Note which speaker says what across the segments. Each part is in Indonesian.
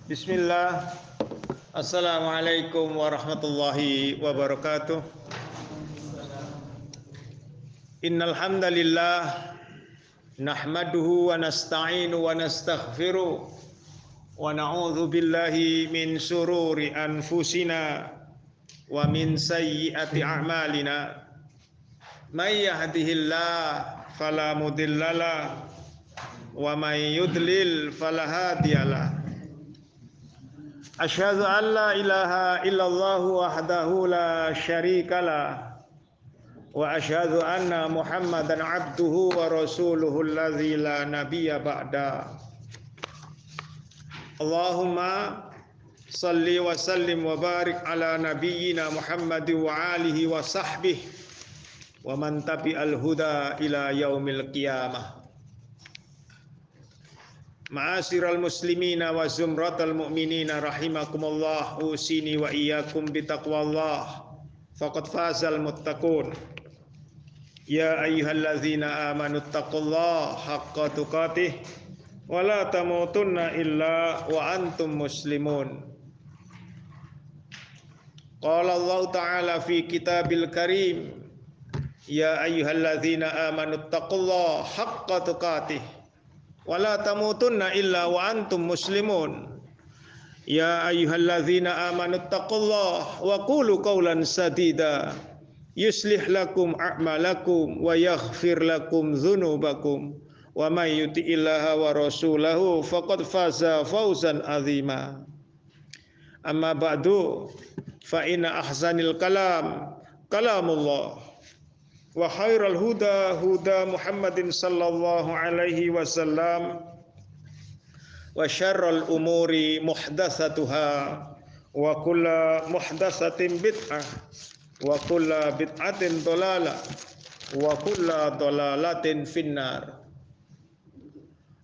Speaker 1: Bismillah. Assalamualaikum warahmatullahi wabarakatuh. Innal hamdalillah nahmaduhu wa nasta'inu wa nastaghfiruh wa na'udzu billahi min sururi anfusina wa min sayyiati a'malina. May yahdihillah fala mudhillalah wa may yudlil fala hadiyalah. Asyhadu an la ilaha illallah wahdahu la syarikalah wa asyhadu anna Muhammadan abduhu wa rasuluhu allazi la nabiyya ba'da. Allahumma salli wa sallim wa barik ala nabiyyina Muhammad wa alihi wa sahbihi wa man tabi'al huda ila yaumil qiyamah. Ma'asyiral muslimina wa zumratal mu'minina rahimakumullah, usini wa iyyakum bitaqwallah faqad fazal muttaqun. Ya ayyuhalladzina amanu taqullaha haqqa tuqatih wa la tamutunna illa wa antum muslimun. Qala Allah ta'ala fi kitabil karim, ya ayyuhalladzina amanu taqullaha haqqa tuqatih wala tamutunna illa wa antum muslimun. Ya ayyuhalladzina amanu taqullaha wa qulu qawlan sadida yuslih lakum a'malakum wa yaghfir lakum dzunubakum wa may yuti'illaha wa rasulahu faqad faza fawzan azima. Amma ba'du, fa inna ahsanil kalam kalamullah wa khairal huda huda Muhammadin sallallahu alaihi wasallam wa syarrul umuri muhdatsatuha wa kullu muhdatsatin bid'ah wa kullu bid'atin dhalalah wa kullu dhalalatin finnar.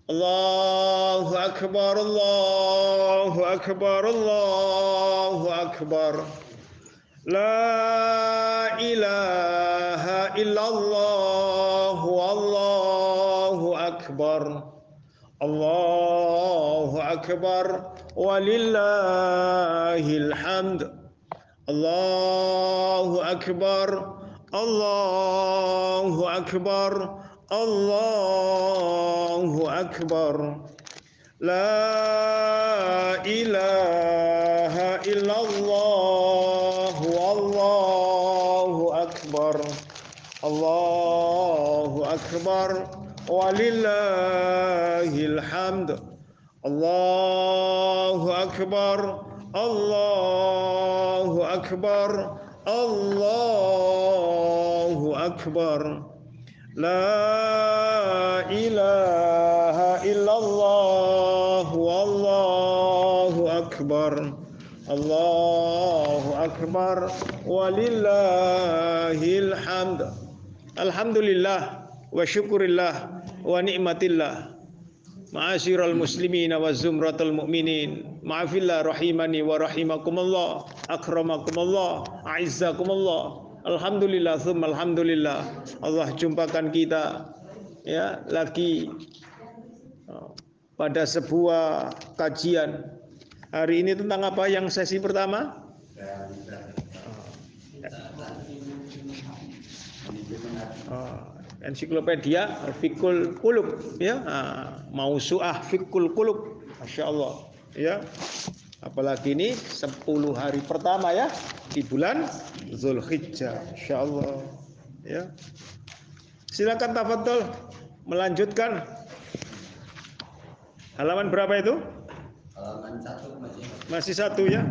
Speaker 1: Allahu akbar, Allahu akbar, Allahu akbar. La ilaha illallah wallahu akbar. Allahu akbar walillahil hamd. Allahu akbar, Allahu akbar, Allahu akbar. La ilaha illallah wallahu akbar. Allahu akbar walillahil hamd. Allahu akbar, Allahu akbar, Allahu akbar. La ilaha illallah wallahu akbar. Allahu akbar walillahil hamd. Alhamdulillah wa syukurillah wa ni'matillah. Ma'asyiral muslimina wa zumratal mu'minin, ma'afillah rahimani wa rahimakumullah, akramakumullah, a'izzakumullah. Alhamdulillah, thumma alhamdulillah. Allah jumpakan kita ya lagi pada sebuah kajian. Hari ini tentang apa yang sesi pertama? Ensiklopedia Fikul Qulub ya, Mausu'ah Fikul Qulub, Masya Allah ya. Apalagi ini 10 hari pertama ya di bulan Zulhijjah, Masya Allah ya. Silakan tafadhol melanjutkan. Halaman berapa itu?
Speaker 2: Halaman 1
Speaker 1: masih 1 ya.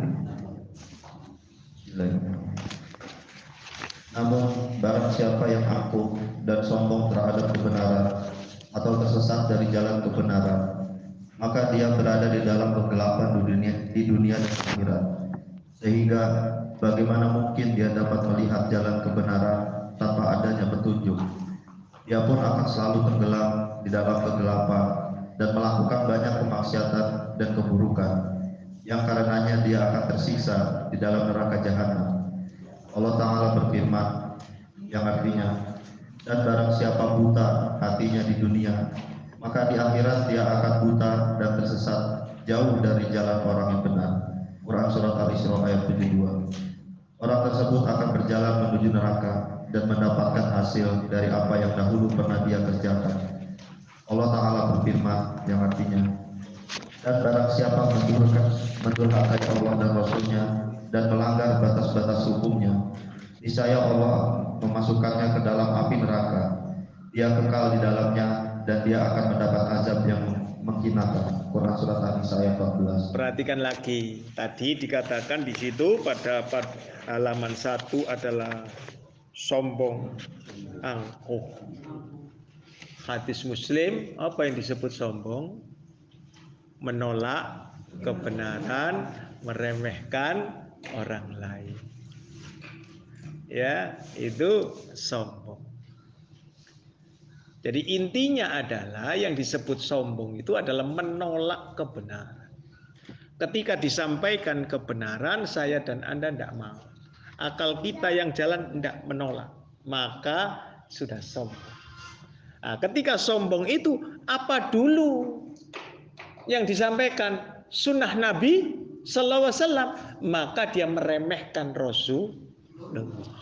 Speaker 3: Namun barang siapa yang angkuh dan sombong terhadap kebenaran atau tersesat dari jalan kebenaran, maka dia berada di dalam kegelapan di dunia dan akhirat. Sehingga bagaimana mungkin dia dapat melihat jalan kebenaran tanpa adanya petunjuk? Dia pun akan selalu tenggelam di dalam kegelapan dan melakukan banyak kemaksiatan dan keburukan, yang karenanya dia akan tersiksa di dalam neraka jahanam. Allah Ta'ala berfirman, yang artinya, dan barang siapa buta hatinya di dunia, maka di akhirat dia akan buta dan tersesat jauh dari dari jalan orang yang benar. Quran Surat Al-Isra ayat 72. Orang tersebut akan berjalan menuju neraka dan mendapatkan hasil dari apa yang dahulu pernah dia kerjakan. Allah Ta'ala berfirman yang artinya, dan barang siapa mendurhakai Allah dan Rasulnya dan melanggar batas-batas hukumnya, niscaya Allah memasukkannya ke dalam api neraka. Dia kekal di dalamnya dan dia akan mendapat azab yang menghinakan. Quran Surat An-Nisa ayat 14.
Speaker 1: Perhatikan lagi, tadi dikatakan di situ pada halaman 1 adalah sombong, angkuh. Hadis Muslim, apa yang disebut sombong? Menolak kebenaran, meremehkan orang lain. Ya, itu sombong. Jadi intinya adalah yang disebut sombong itu adalah menolak kebenaran. Ketika disampaikan kebenaran, saya dan Anda tidak mau. Akal kita yang jalan tidak menolak, maka sudah sombong. Nah, ketika sombong itu apa dulu yang disampaikan? Sunnah Nabi Sallallahu Alaihi Wasallam, maka dia meremehkan Rasulullah.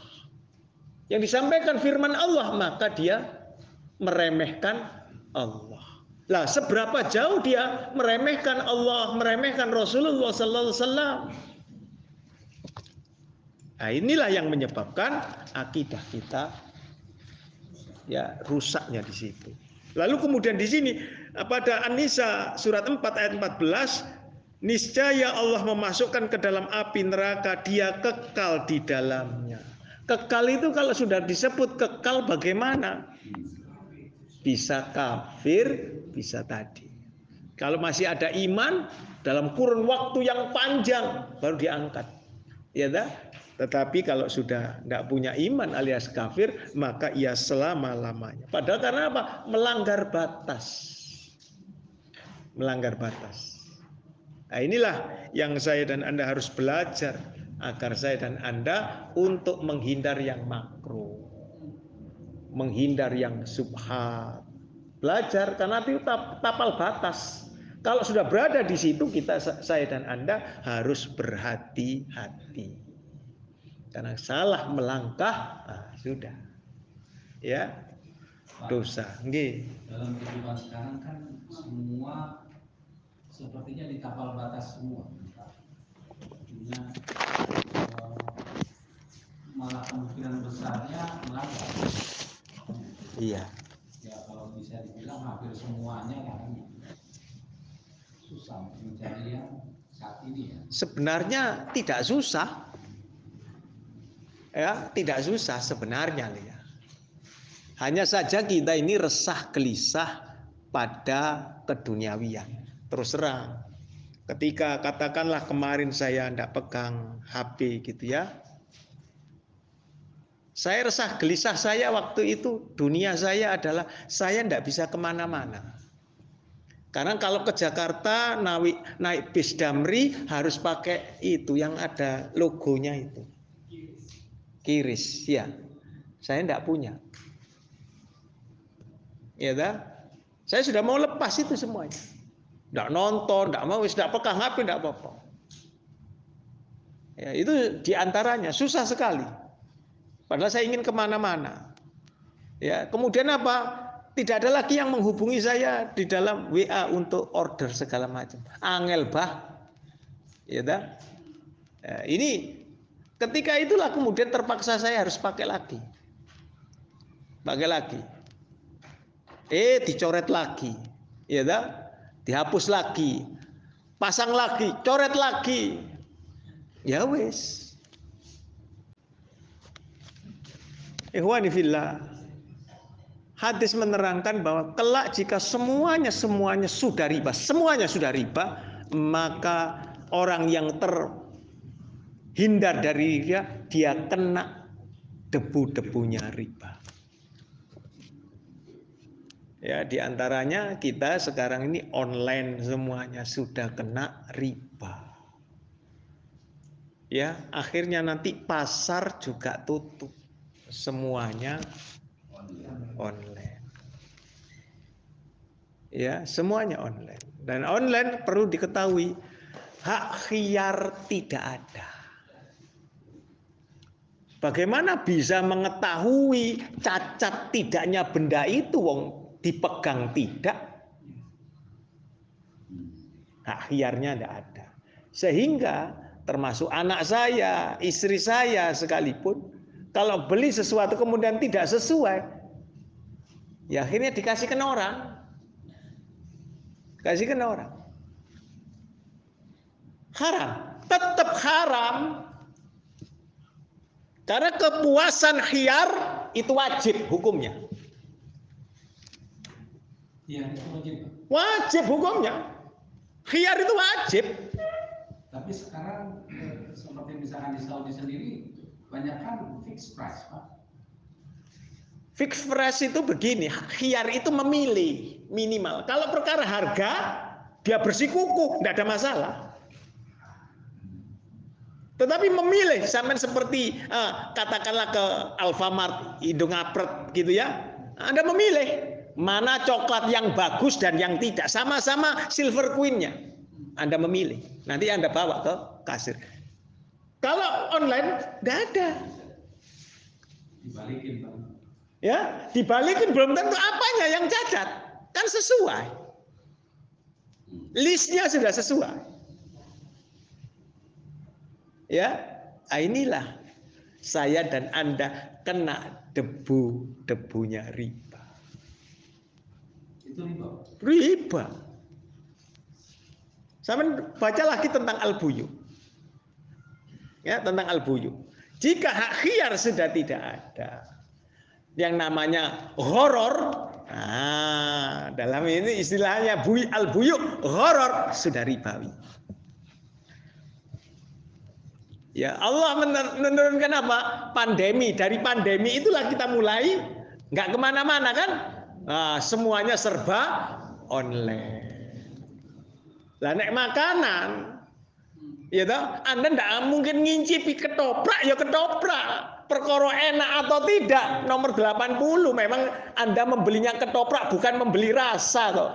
Speaker 1: Yang disampaikan firman Allah, maka dia meremehkan Allah. Lah, seberapa jauh dia meremehkan Allah, meremehkan Rasulullah Sallallahu Alaihi Wasallam? Nah, inilah yang menyebabkan akidah kita ya rusaknya di situ. Lalu kemudian di sini pada An-Nisa surat 4 ayat 14, niscaya Allah memasukkan ke dalam api neraka, dia kekal di dalamnya. Kekal itu kalau sudah disebut kekal bagaimana? Bisa kafir, bisa tadi. Kalau masih ada iman dalam kurun waktu yang panjang baru diangkat. Ya dah? Tetapi kalau sudah tidak punya iman alias kafir, maka ia selama-lamanya. Padahal karena apa? Melanggar batas. Melanggar batas. Nah, inilah yang saya dan Anda harus belajar agar saya dan Anda untuk menghindar yang makruh. Menghindar yang subhat. Belajar karena itu tapal batas. Kalau sudah berada di situ, saya dan Anda harus berhati-hati. Karena salah melangkah, sudah, ya dosa. Nggih.
Speaker 2: Dalam kehidupan sekarang kan semua sepertinya di tapal batas semua. Artinya malah kemungkinan besarnya melanggar.
Speaker 1: Iya.
Speaker 2: Ya kalau bisa dibilang hampir semuanya kan susah mencari yang saat ini ya.
Speaker 1: Sebenarnya tidak susah. Ya, tidak susah sebenarnya ya. Hanya saja kita ini resah gelisah pada keduniawian. Terus terang. Ketika katakanlah kemarin saya tidak pegang HP gitu ya. Saya resah gelisah saya waktu itu, dunia saya adalah saya tidak bisa kemana-mana. Karena kalau ke Jakarta naik bis Damri harus pakai itu yang ada logonya itu. Kiris, ya. Saya tidak punya. Ya dah. Saya sudah mau lepas itu semuanya. Tidak nonton, tidak mau, tidak pegang HP, tidak apa-apa. Ya, itu diantaranya susah sekali. Padahal saya ingin kemana-mana. Ya, kemudian apa? Tidak ada lagi yang menghubungi saya di dalam WA untuk order segala macam. Angel bah, ya dah. Ya, ini ketika itulah kemudian terpaksa saya harus pakai lagi. Dicoret lagi, ya dah. Dihapus lagi, pasang lagi, coret lagi. Ya wes. Ikhwani fillah. Hadis menerangkan bahwa kelak jika semuanya sudah riba, maka orang yang terhindar dari dia kena debu-debunya riba. Ya, diantaranya kita sekarang ini online semuanya sudah kena riba. Ya, akhirnya nanti pasar juga tutup. Semuanya online. Ya, semuanya online. Dan online perlu diketahui hak khiyar tidak ada. Bagaimana bisa mengetahui cacat tidaknya benda itu wong dipegang tidak? Hak khiyarnya tidak ada. Sehingga termasuk anak saya, istri saya sekalipun, kalau beli sesuatu kemudian tidak sesuai, ya akhirnya dikasihkan orang. Kasihkan orang. Haram. Tetap haram. Karena kepuasan khiyar itu wajib hukumnya.
Speaker 2: Iya, itu wajib.
Speaker 1: Wajib hukumnya. Khiyar itu wajib.
Speaker 2: Tapi sekarang seperti misalkan di Saudi sendiri banyak kan fixed price, Pak.
Speaker 1: Fixed price itu begini, khiyar itu memilih minimal. Kalau perkara harga, dia bersikukuh, tidak ada masalah. Tetapi memilih, sampai seperti katakanlah ke Alfamart, Indomaret gitu ya, Anda memilih mana coklat yang bagus dan yang tidak, sama-sama silver queen-nya, Anda memilih. Nanti Anda bawa ke kasir. Kalau online, tidak ada.
Speaker 2: Dibalikin, Pak.
Speaker 1: Ya, dibalikin belum tentu apanya yang cacat, kan sesuai. Listnya sudah sesuai. Ya, inilah saya dan Anda kena debunya riba.
Speaker 2: Itu riba.
Speaker 1: Riba. Sama baca lagi tentang al-buyu. Ya, tentang al-buyu. Jika hak khiyar sudah tidak ada, yang namanya horor, dalam ini istilahnya al-buyu, horor sudah ribawi. Ya, Allah menurunkan apa? Pandemi. Dari pandemi itulah kita mulai nggak kemana-mana kan? Semuanya serba online. Lah nek makanan, ya toh, Anda ndak mungkin ngincipi ketoprak ya ketoprak. Perkara enak atau tidak, nomor 80 memang Anda membelinya ketoprak bukan membeli rasa toh.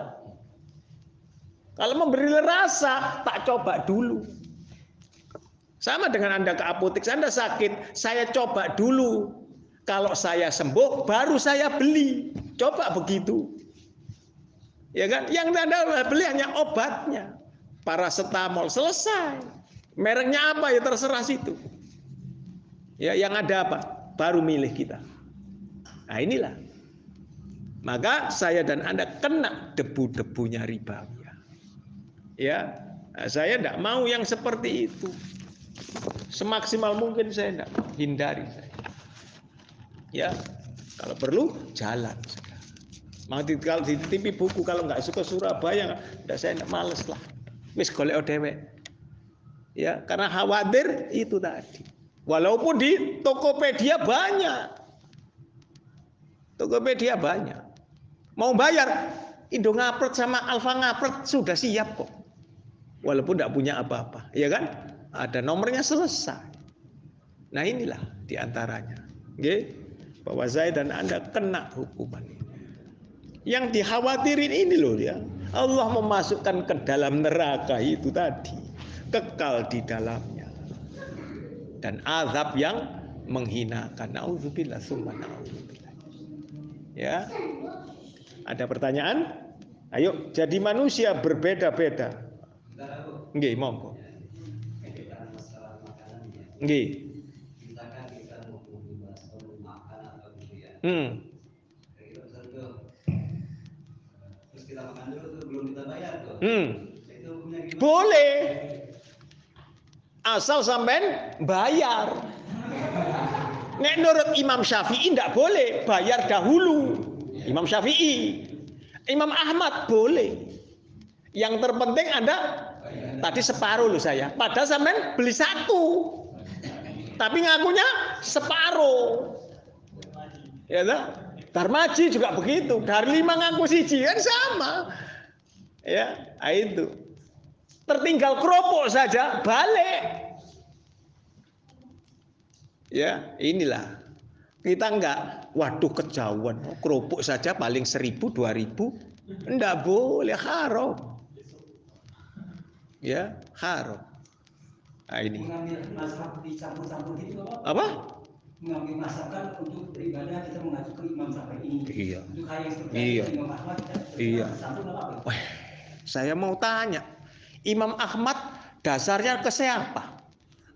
Speaker 1: Kalau membeli rasa tak coba dulu. Sama dengan Anda ke apotek, Anda sakit, saya coba dulu. Kalau saya sembuh, baru saya beli. Coba begitu. Ya kan? Yang Anda beli hanya obatnya. Paracetamol, selesai. Mereknya apa ya terserah situ. Ya, yang ada apa? Baru milih kita. Nah, inilah. Maka saya dan Anda kena debu-debunya riba. Ya, nah, saya tidak mau yang seperti itu. Semaksimal mungkin saya tidak hindari saya. Ya, kalau perlu jalan. Mau kalau dititipi buku, kalau nggak suka Surabaya, saya tidak males lah. Wis golek dhewe. Ya, karena khawatir itu tadi. Walaupun di Tokopedia banyak. Tokopedia banyak. Mau bayar Indomaret sama Alfamart sudah siap kok. Walaupun tidak punya apa-apa, ya kan? Ada nomornya selesai. Nah inilah diantaranya, bahwa saya dan Anda kena hukuman ini. Yang dikhawatirin ini loh ya, Allah memasukkan ke dalam neraka itu tadi, kekal di dalamnya, dan azab yang menghinakan. Nauzubillah summa nauzubillah. Ya, ada pertanyaan? Ayo, jadi manusia berbeda-beda. Nggih, monggo. Nggih.
Speaker 4: Misalkan kita mau makan atau gitu ya. Kita pesan tuh. Terus kita makan dulu tuh belum kita bayar tuh. Itu hukumnya gimana?
Speaker 1: Boleh. Asal sampean bayar. Nek menurut Imam Syafi'i tidak boleh, bayar dahulu. Imam Syafi'i. Imam Ahmad boleh. Yang terpenting Anda tadi separuh loh saya. Padahal sampean beli satu. Tapi ngakunya separuh. Ya toh? Darmaji juga begitu. Dari 5 ngaku siji kan sama. Ya, itu. Tertinggal keropok saja balik. Ya, inilah. Kita enggak, waduh kejauhan. Keropok saja paling 1.000, 2.000. Enggak boleh, haram. Ya, haram. Nah, ini.
Speaker 5: Mengambil mazhab dicampur-campur gitu
Speaker 1: Apa?
Speaker 5: Mengambil mazhab kan untuk beribadah kita mengacu ke Imam Syafi'i.
Speaker 1: Iya.
Speaker 5: Untuk hal yang seperti
Speaker 1: Iya.
Speaker 5: Imam Ahmad kita
Speaker 1: Iya.
Speaker 5: campur apa?
Speaker 1: Wah, saya mau tanya, Imam Ahmad dasarnya ke siapa?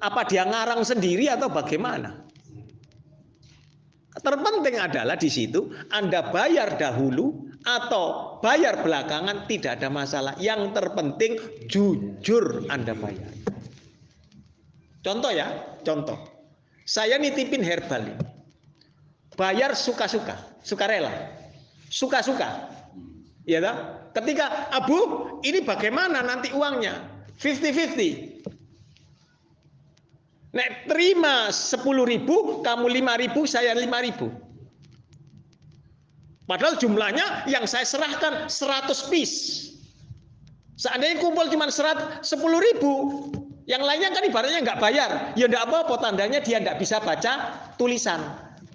Speaker 1: Apa dia ngarang sendiri atau bagaimana? Terpenting adalah di situ Anda bayar dahulu atau bayar belakangan tidak ada masalah. Yang terpenting jujur Anda bayar. Contoh ya, contoh. Saya nitipin herbal ini. Bayar suka-suka, sukarela. Suka-suka. Ya tak? Ketika Abu, ini bagaimana nanti uangnya? 50-50. Nek terima 10.000, kamu 5.000, saya 5.000. Padahal jumlahnya yang saya serahkan 100 piece. Seandainya kumpul cuma 10.000, yang lainnya kan ibaratnya nggak bayar. Ya nggak apa-apa, tandanya dia nggak bisa baca tulisan.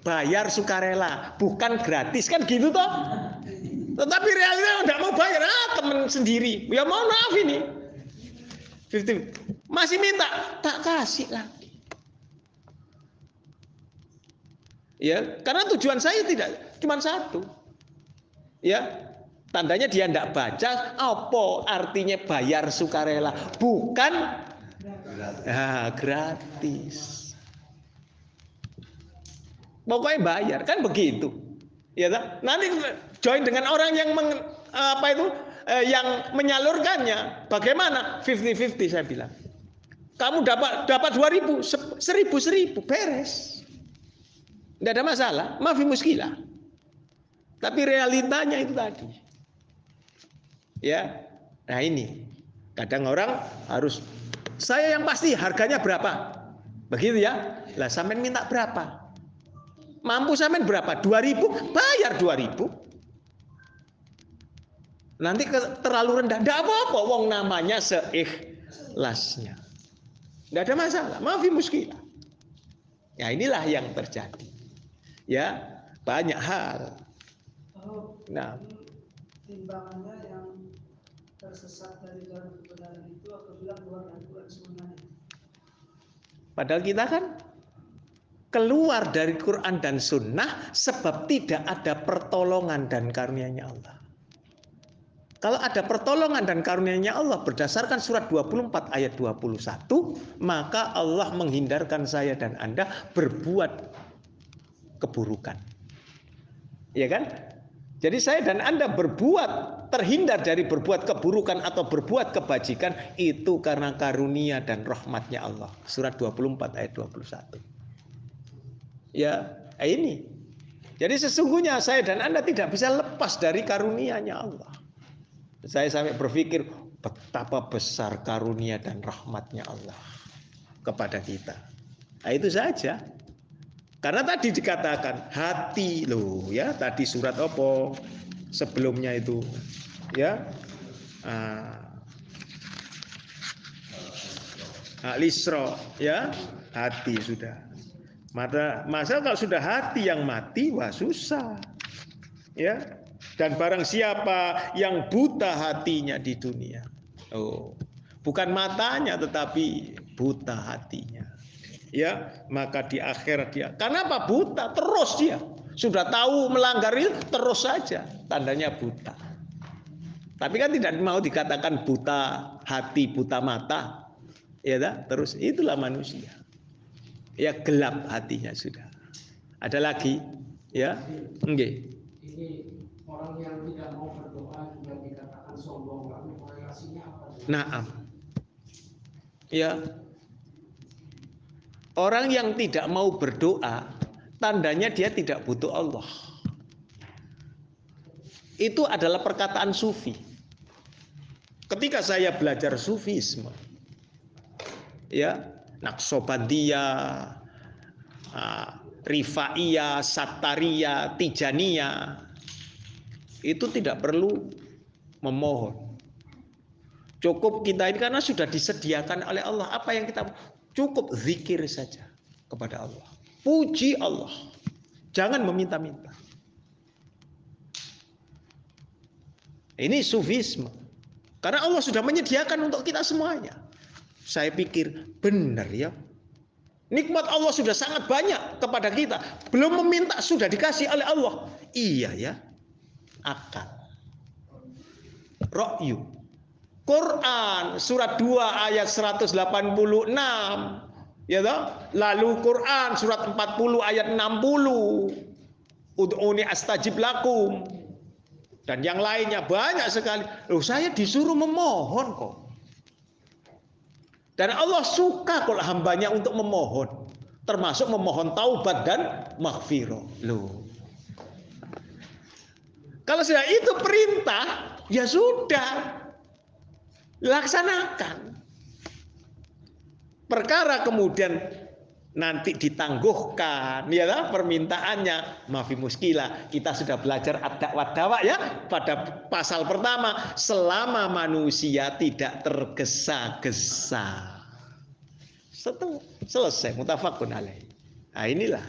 Speaker 1: Bayar sukarela, bukan gratis kan gitu toh. Tetapi realita nggak mau bayar, temen sendiri. Ya mohon maaf ini. 50. Masih minta, tak kasih lagi. Ya, karena tujuan saya tidak cuma satu. Ya, tandanya dia tidak baca apa artinya bayar sukarela, bukan gratis. Pokoknya bayar kan begitu. Ya, nanti join dengan orang yang yang menyalurkannya. Bagaimana? 50-50 saya bilang. Kamu dapat 2.000, 1.000 beres. Tidak ada masalah, maafi muskilah. Tapi realitanya itu tadi. Ya. Nah ini. Kadang orang harus saya yang pasti harganya berapa? Begitu ya. Lah sampean minta berapa? Mampu sampean berapa? 2.000, bayar 2.000. Nanti terlalu rendah, tidak apa-apa. Wong namanya seikhlasnya. Tidak ada masalah, maafi muskilah. Ya inilah yang terjadi. Ya, banyak hal. Nah,
Speaker 6: timbangannya yang tersesat dari jalan kebenaran itu apabila keluar dari Quran Sunnah.
Speaker 1: Padahal kita kan keluar dari Quran dan Sunnah sebab tidak ada pertolongan dan karunia-Nya Allah. Kalau ada pertolongan dan karunia-Nya Allah berdasarkan surat 24 ayat 21, maka Allah menghindarkan saya dan Anda berbuat keburukan. Ya kan? Jadi saya dan Anda terhindar dari berbuat keburukan atau berbuat kebajikan itu karena karunia dan rahmatnya Allah. Surat 24 ayat 21. Ya, ini. Jadi sesungguhnya saya dan Anda tidak bisa lepas dari karunia-Nya Allah. Saya sampai berpikir betapa besar karunia dan rahmatnya Allah kepada kita. Nah, itu saja. Karena tadi dikatakan hati loh ya, tadi surat apa sebelumnya itu ya. Al-Isra ya, hati sudah. Masa kalau sudah hati yang mati wah susah. Ya. Dan barang siapa yang buta hatinya di dunia. Oh, bukan matanya tetapi buta hatinya. Ya, maka di akhirat dia. Kenapa buta? Terus dia. Sudah tahu melanggar itu terus saja. Tandanya buta. Tapi kan tidak mau dikatakan buta hati, buta mata. Ya, terus itulah manusia. Ya, gelap hatinya sudah. Ada lagi? Ya, nggih.
Speaker 7: Ini orang yang tidak mau berdoa juga dikatakan sombong. Lalu korelasinya apa?
Speaker 1: Naam. Ya. Orang yang tidak mau berdoa, tandanya dia tidak butuh Allah. Itu adalah perkataan sufi. Ketika saya belajar sufisme, ya, Naqsabandiyah, Rifaiyah, Sattariyah, Tijaniyah, itu tidak perlu memohon. Cukup kita ini karena sudah disediakan oleh Allah. Apa yang kita cukup zikir saja kepada Allah. Puji Allah. Jangan meminta-minta. Ini sufisme. Karena Allah sudah menyediakan untuk kita semuanya. Saya pikir benar ya. Nikmat Allah sudah sangat banyak kepada kita. Belum meminta sudah dikasih oleh Allah. Iya ya. Akal. Ra'yu. Quran surat 2 ayat 186. Ya toh? Lalu Quran surat 40 ayat 60. Ud'uni astajib lakum. Dan yang lainnya banyak sekali. Loh, saya disuruh memohon kok. Dan Allah suka kalau hambanya untuk memohon. Termasuk memohon taubat dan maghfirah. Loh. Kalau sudah itu perintah, ya sudah. Laksanakan. Perkara kemudian nanti ditangguhkan, ya lah, permintaannya, maafi muskilah. Kita sudah belajar ad-da'wah dakwah ya pada pasal pertama, selama manusia tidak tergesa-gesa. Selesai, mutafakun alaih. Nah, inilah.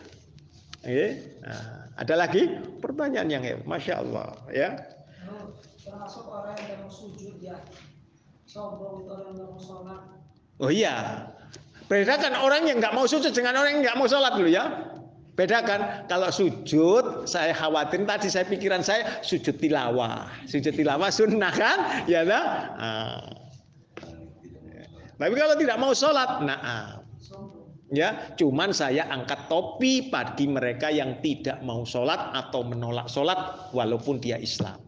Speaker 1: Nah, ada lagi pertanyaan yang Masya Allah ya.
Speaker 6: Termasuk orang yang mau sujud ya, sombong, orang yang mau sholat.
Speaker 1: Oh iya. Bedakan orang yang nggak mau sujud dengan orang yang nggak mau sholat dulu ya. Bedakan. Kalau sujud, saya khawatir tadi pikiran saya sujud tilawah. Sujud tilawah sunnah kan? Ya dah. Tapi kalau tidak mau sholat, nah, ya, cuman saya angkat topi bagi mereka yang tidak mau sholat atau menolak sholat walaupun dia Islam.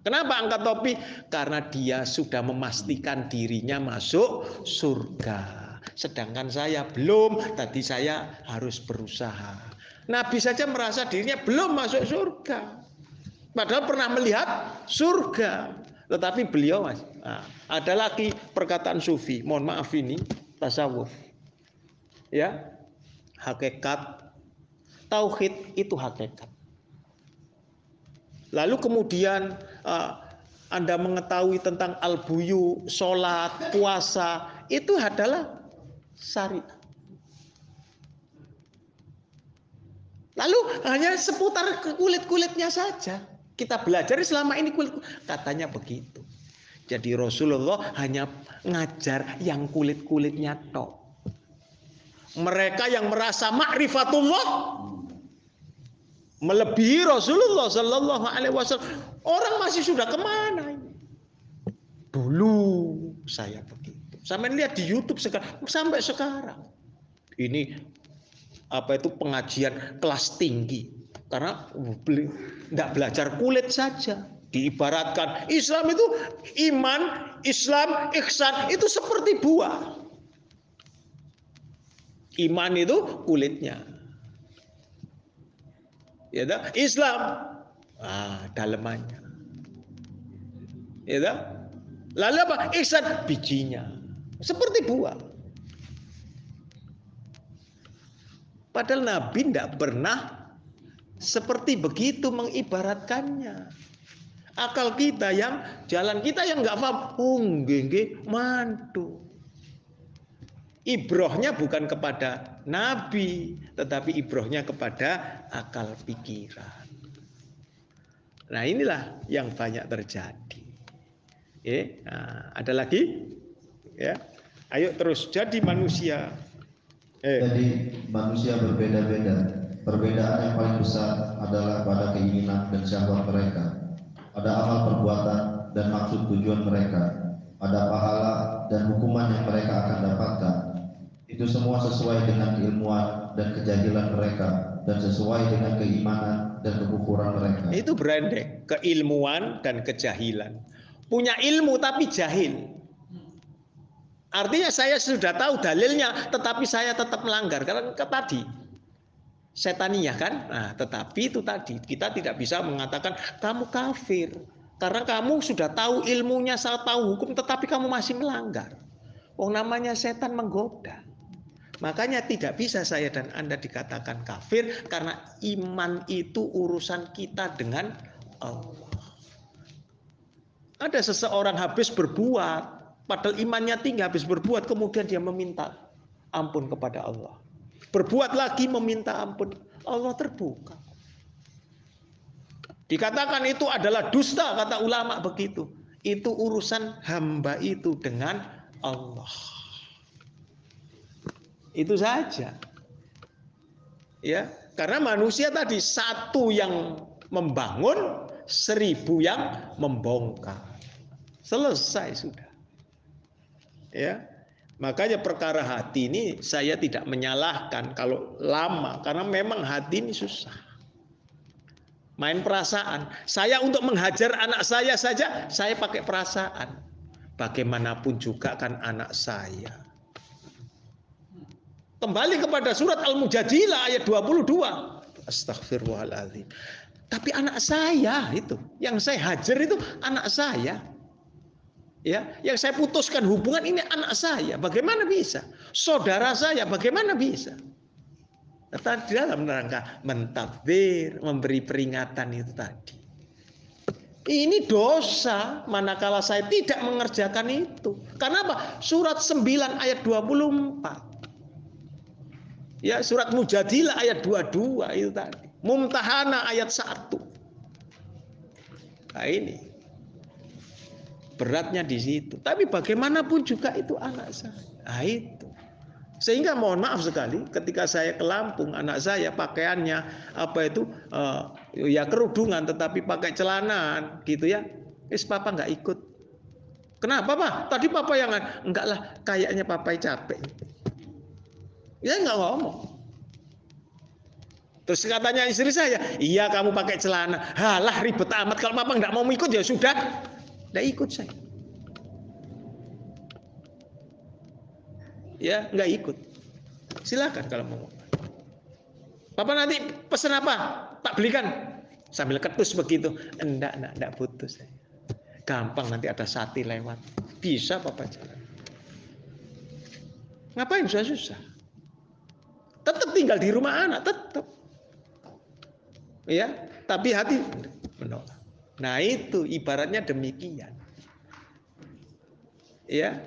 Speaker 1: Kenapa angkat topi? Karena dia sudah memastikan dirinya masuk surga. Sedangkan saya belum, tadi saya harus berusaha. Nabi saja merasa dirinya belum masuk surga. Padahal pernah melihat surga. Tetapi beliau, ada lagi perkataan sufi, mohon maaf ini, tasawuf. Ya, hakikat, tauhid itu hakikat. Lalu kemudian Anda mengetahui tentang al-buyu, sholat, puasa, itu adalah syariat. Lalu hanya seputar kulit-kulitnya saja. Kita belajar selama ini kulit, katanya begitu. Jadi Rasulullah hanya ngajar yang kulit-kulitnya tok. Mereka yang merasa ma'rifatullah melebihi Rasulullah Sallallahu Alaihi Wasallam, orang masih sudah kemana ini? Dulu saya begitu. Sampai lihat di YouTube sekarang, sampai sekarang. Ini apa itu pengajian kelas tinggi, karena tidak belajar kulit saja. Diibaratkan Islam itu iman, Islam, ihsan itu seperti buah. Iman itu kulitnya. Ya dah, Islam dalemannya. Ya dah. Lalu apa? Ihsan, bijinya. Seperti buah. Padahal Nabi tidak pernah seperti begitu mengibaratkannya. Akal kita yang, jalan kita yang nggak paham. Oh, nggih, mantu. Ibrohnya bukan kepada Nabi, tetapi ibrohnya kepada akal pikiran. Nah, inilah yang banyak terjadi. Ada lagi? Ya, ayo terus jadi manusia.
Speaker 3: Jadi manusia berbeda-beda. Perbedaan yang paling besar adalah pada keinginan dan syahwat mereka, pada amal perbuatan dan maksud tujuan mereka, pada pahala dan hukuman yang mereka akan dapatkan. Itu semua sesuai dengan keilmuan dan kejahilan mereka, dan sesuai dengan keimanan dan kekufuran mereka.
Speaker 1: Itu branding, keilmuan dan kejahilan. Punya ilmu tapi jahil. Artinya saya sudah tahu dalilnya, tetapi saya tetap melanggar. Karena tadi setaniyah kan. Nah, tetapi itu tadi kita tidak bisa mengatakan kamu kafir karena kamu sudah tahu ilmunya, tahu hukum, tetapi kamu masih melanggar. Oh, namanya setan menggoda. Makanya tidak bisa saya dan Anda dikatakan kafir karena iman itu urusan kita dengan Allah. Ada seseorang habis berbuat, padahal imannya tinggi, habis berbuat, kemudian dia meminta ampun kepada Allah. Berbuat lagi meminta ampun, Allah terbuka. Dikatakan itu adalah dusta, kata ulama begitu. Itu urusan hamba itu dengan Allah. Itu saja. Ya, karena manusia tadi satu yang membangun, 1000 yang membongkar. Selesai sudah. Ya. Makanya perkara hati ini saya tidak menyalahkan kalau lama, karena memang hati ini susah. Main perasaan. Saya untuk menghajar anak saya saja, saya pakai perasaan. Bagaimanapun juga kan anak saya. Kembali kepada surat Al-Mujadilah ayat 22. Astaghfirullahaladzim. Tapi anak saya itu, yang saya hajar itu anak saya. Ya, yang saya putuskan hubungan ini anak saya. Bagaimana bisa? Saudara saya, bagaimana bisa? Tadi dalam rangka mentadbir, memberi peringatan itu tadi. Ini dosa manakala saya tidak mengerjakan itu. Karena apa? Surat 9 ayat 24. Ya, surat Mujadilah ayat 22 itu tadi. Mumtahana ayat 1. Nah, ini beratnya di situ. Tapi bagaimanapun juga itu anak saya. Nah, itu. Sehingga mohon maaf sekali ketika saya ke Lampung, anak saya pakaiannya ya kerudungan tetapi pakai celanaan gitu ya. Papa nggak ikut. Kenapa, Pak? Tadi Papa yang enggak lah, kayaknya Papa capek. Ya nggak ngomong. Terus katanya istri saya, iya kamu pakai celana. Halah ribet amat, kalau Papa nggak mau ikut ya sudah, nggak ikut saya. Ya nggak ikut. Silakan kalau mau. Papa nanti pesan apa? Tak belikan. Sambil ketus begitu. Enggak putus saya. Gampang nanti ada sate lewat. Bisa Papa jalan. Ngapain susah-susah? Tetap tinggal di rumah anak, tetap. Ya, tapi hati menolak. Nah, itu ibaratnya demikian. Ya.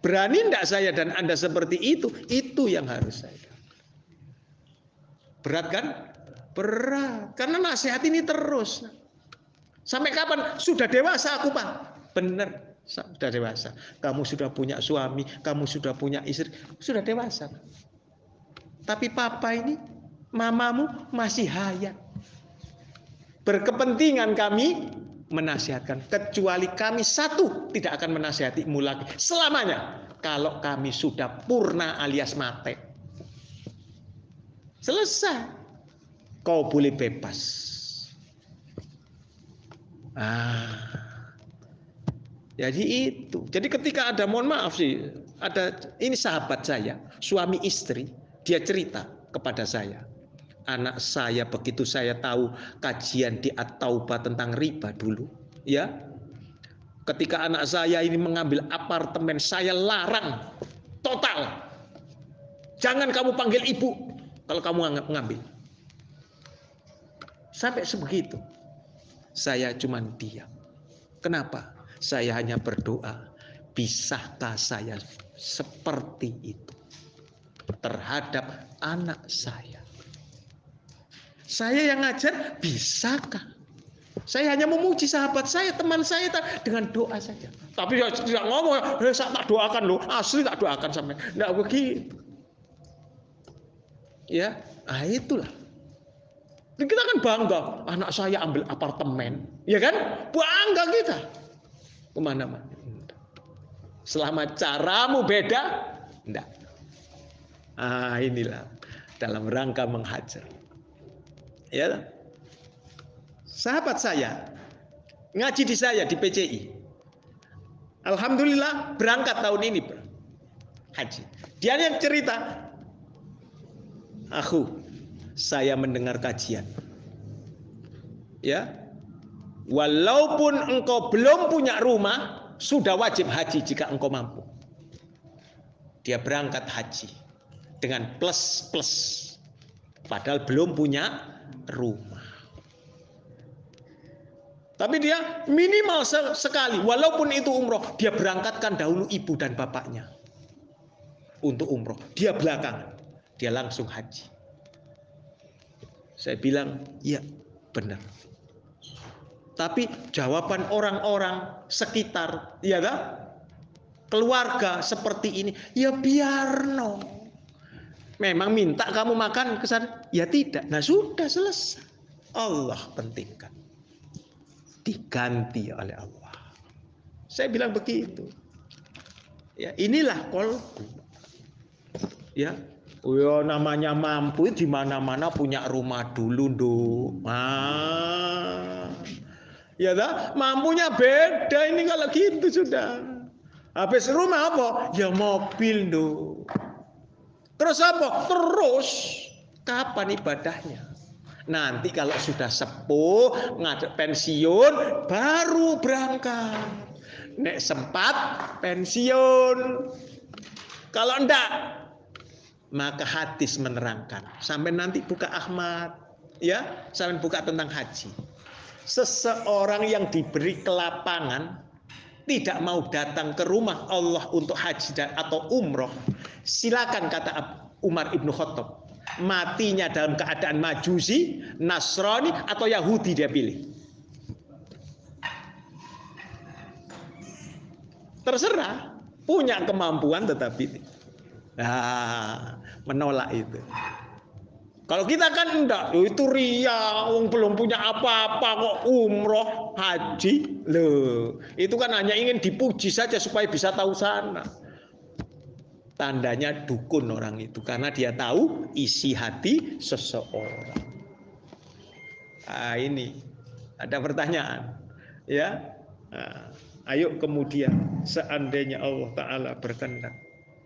Speaker 1: Berani enggak saya dan Anda seperti itu? Itu yang harus saya. Berat kan? Berat. Karena nasihat ini terus. Sampai kapan? Sudah dewasa aku, Pak. Benar. Sudah dewasa. Kamu sudah punya suami, kamu sudah punya istri, sudah dewasa. Tapi Papa ini, mamamu masih hayat. Berkepentingan kami menasihatkan. Kecuali kami satu tidak akan menasihatimu lagi selamanya. Kalau kami sudah purna alias mate. Selesai. Kau boleh bebas. Jadi itu. Jadi ketika ada, mohon maaf sih, ada ini sahabat saya, suami istri. Dia cerita kepada saya, anak saya begitu saya tahu kajian di At-Taubah tentang riba dulu, ya. Ketika anak saya ini mengambil apartemen, saya larang total. Jangan kamu panggil ibu kalau kamu mengambil. Sampai sebegitu. Saya cuma diam. Kenapa? Saya hanya berdoa, bisakah saya seperti itu terhadap anak saya. Saya yang ngajar, bisakah? Saya hanya memuji sahabat saya, teman saya dengan doa saja. Tapi tidak ngomong, saya tak doakan loh, asli tak doakan sampai. Tidak begitu. Ya, itulah. Kita kan bangga, anak saya ambil apartemen, ya kan? Bangga kita. Kemana-mana. Selama caramu beda, enggak. Inilah dalam rangka menghajar. Ya, sahabat saya ngaji di saya di PCI. Alhamdulillah berangkat tahun ini haji. Dia yang cerita, saya mendengar kajian. Ya, walaupun engkau belum punya rumah, sudah wajib haji jika engkau mampu. Dia berangkat haji dengan plus, padahal belum punya rumah. Tapi dia minimal sekali, walaupun itu umroh, dia berangkatkan dahulu ibu dan bapaknya untuk umroh. Dia belakangan, dia langsung haji. Saya bilang, ya benar. Tapi jawaban orang-orang sekitar, ya kan? Keluarga seperti ini, ya biarno. Memang minta kamu makan ke sana, ya tidak. Nah sudah selesai. Allah pentingkan. Diganti oleh Allah. Saya bilang begitu. Ya, inilah kolbu. Ya, namanya mampu di mana-mana punya rumah dulu, ya dah, mampunya beda ini kalau gitu sudah. Habis rumah apa? Ya mobil, Terus apa? Terus kapan ibadahnya? Nanti kalau sudah sepuh, ngadep pensiun, baru berangkat. Nek sempat pensiun. Kalau enggak, maka hadis menerangkan. Sampai nanti buka Ahmad, ya, sampai buka tentang haji. Seseorang yang diberi kelapangan tidak mau datang ke rumah Allah untuk haji atau umroh, silakan, kata Umar ibnu Khattab, matinya dalam keadaan Majusi, Nasrani atau Yahudi dia pilih. Terserah, punya kemampuan tetapi menolak itu. Kalau kita kan enggak, itu ria, belum punya apa-apa kok umroh, haji. Loh, itu kan hanya ingin dipuji saja supaya bisa tahu sana. Tandanya dukun orang itu, karena dia tahu isi hati seseorang. Ini ada pertanyaan, ya. Ayo kemudian, seandainya Allah Ta'ala berkehendak.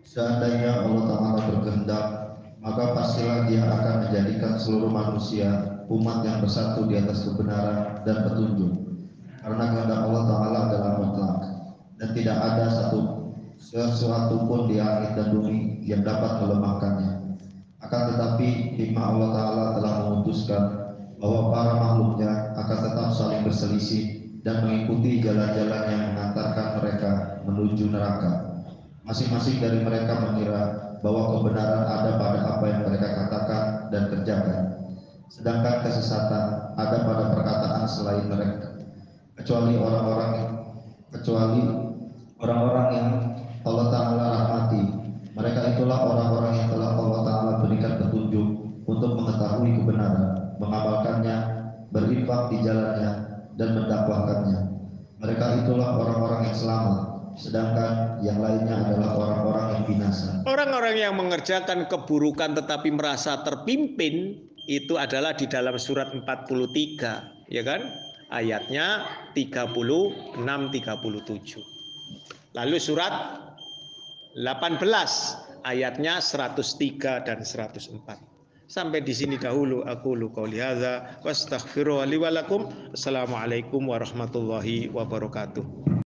Speaker 3: Seandainya Allah Ta'ala berkehendak, maka pastilah Dia akan menjadikan seluruh manusia umat yang bersatu di atas kebenaran dan petunjuk. Karena kehendak Allah Ta'ala adalah mutlak, dan tidak ada sesuatu pun di langit dan bumi yang dapat melemahkannya. Akan tetapi hikmah Allah Ta'ala telah memutuskan bahwa para makhluknya akan tetap saling berselisih dan mengikuti jalan-jalan yang mengantarkan mereka menuju neraka. Masing-masing dari mereka mengira bahwa kebenaran ada pada apa yang mereka katakan dan kerjakan, sedangkan kesesatan ada pada perkataan selain mereka, kecuali orang-orang yang Allah Ta'ala rahmati. Mereka itulah orang-orang yang telah Allah Ta'ala berikan petunjuk untuk mengetahui kebenaran, mengamalkannya, berinfak di jalannya, dan mendakwahkannya. Mereka itulah orang-orang yang selamat, sedangkan yang lainnya adalah orang-orang yang binasa.
Speaker 1: Orang-orang yang mengerjakan keburukan tetapi merasa terpimpin, itu adalah di dalam surat 43, ya kan? Ayatnya 36-37. Lalu surat 18 ayatnya 103 dan 104. Sampai di sini dahulu aqulu qouli hadza wastaghfiru li wa lakum. Assalamualaikum warahmatullahi wabarakatuh.